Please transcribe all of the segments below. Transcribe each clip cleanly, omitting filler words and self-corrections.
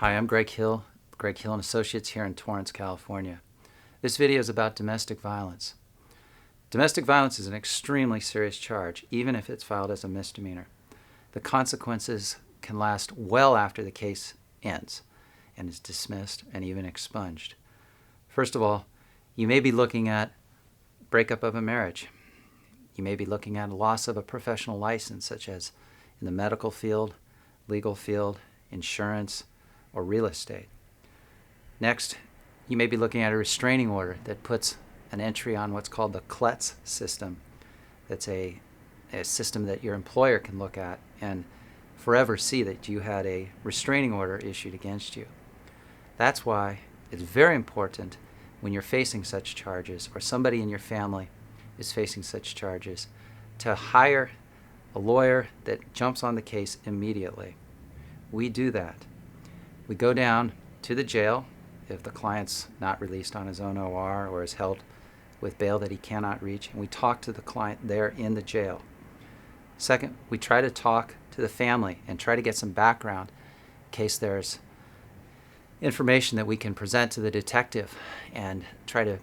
Hi, I'm Greg Hill and Associates here in Torrance, California. This video is about domestic violence. Domestic violence is an extremely serious charge, even if it's filed as a misdemeanor. The consequences can last well after the case ends and is dismissed and even expunged. First of all, you may be looking at breakup of a marriage. You may be looking at a loss of a professional license, such as in the medical field, legal field, insurance, or real estate. Next, you may be looking at a restraining order that puts an entry on what's called the CLETS system. That's a system that your employer can look at and forever see that you had a restraining order issued against you. That's why it's very important when you're facing such charges, or somebody in your family is facing such charges, to hire a lawyer that jumps on the case immediately. We do that. We go down to the jail if the client's not released on his own OR or is held with bail that he cannot reach, and we talk to the client there in the jail. Second, we try to talk to the family and try to get some background in case there's information that we can present to the detective and try to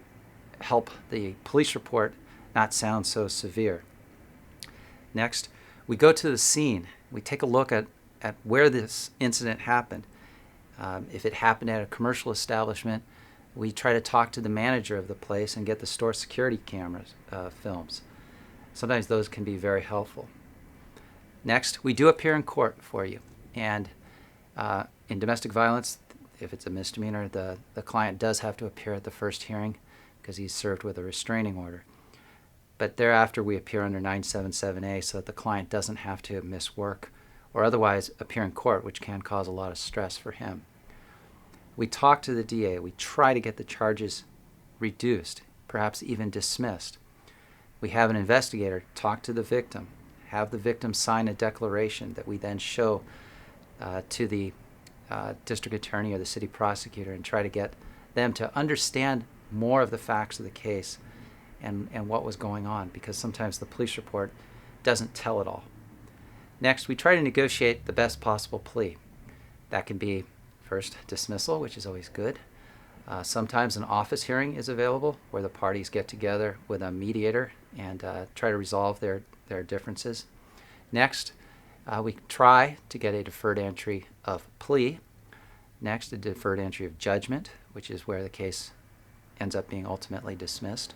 help the police report not sound so severe. Next, we go to the scene. We take a look at where this incident happened. If it happened at a commercial establishment, we try to talk to the manager of the place and get the store security cameras films. Sometimes those can be very helpful. Next, we do appear in court for you. And in domestic violence, if it's a misdemeanor, the client does have to appear at the first hearing because he's served with a restraining order. But thereafter, we appear under 977A so that the client doesn't have to miss work or otherwise appear in court, which can cause a lot of stress for him. We talk to the DA. We try to get the charges reduced, perhaps even dismissed. We have an investigator talk to the victim, have the victim sign a declaration that we then show to the district attorney or the city prosecutor and try to get them to understand more of the facts of the case and what was going on, because sometimes the police report doesn't tell it all. Next, we try to negotiate the best possible plea. That can be first dismissal, which is always good. Sometimes an office hearing is available where the parties get together with a mediator and try to resolve their differences. Next, we try to get a deferred entry of plea. Next, a deferred entry of judgment, which is where the case ends up being ultimately dismissed.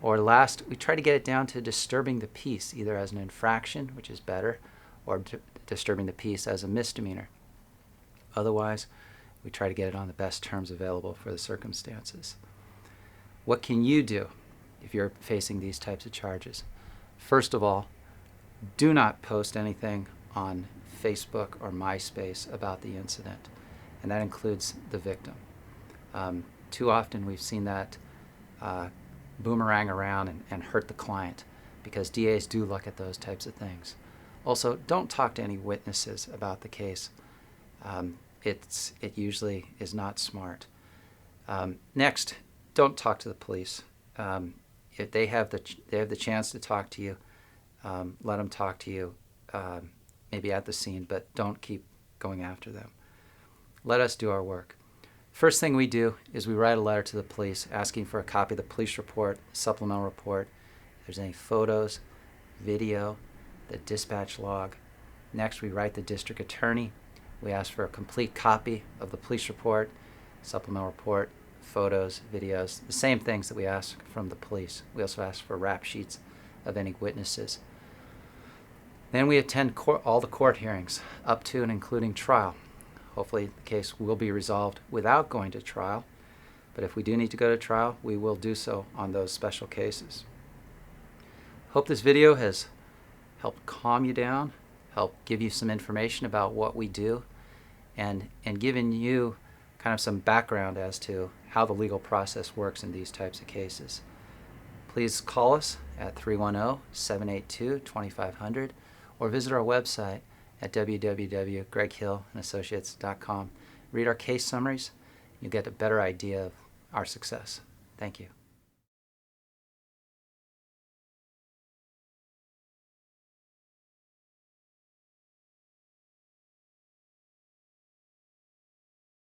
Or last, we try to get it down to disturbing the peace, either as an infraction, which is better, or disturbing the peace as a misdemeanor. Otherwise, we try to get it on the best terms available for the circumstances. What can you do if you're facing these types of charges? First of all, do not post anything on Facebook or MySpace about the incident, and that includes the victim. Too often we've seen that boomerang around and hurt the client, because DAs do look at those types of things. Also, don't talk to any witnesses about the case. It usually is not smart. Next, don't talk to the police. If they have the chance to talk to you, let them talk to you, maybe at the scene, but don't keep going after them. Let us do our work. First thing we do is we write a letter to the police asking for a copy of the police report, supplemental report, if there's any photos, video, the dispatch log. Next, we write the district attorney. We ask for a complete copy of the police report, supplemental report, photos, videos, the same things that we ask from the police. We also ask for rap sheets of any witnesses. Then we attend all the court hearings, up to and including trial. Hopefully the case will be resolved without going to trial, but if we do need to go to trial, we will do so on those special cases. Hope this video has helped calm you down, help give you some information about what we do, and given you kind of some background as to how the legal process works in these types of cases. Please call us at 310-782-2500 or visit our website at www.greghillandassociates.com. Read our case summaries. You'll get a better idea of our success. Thank you.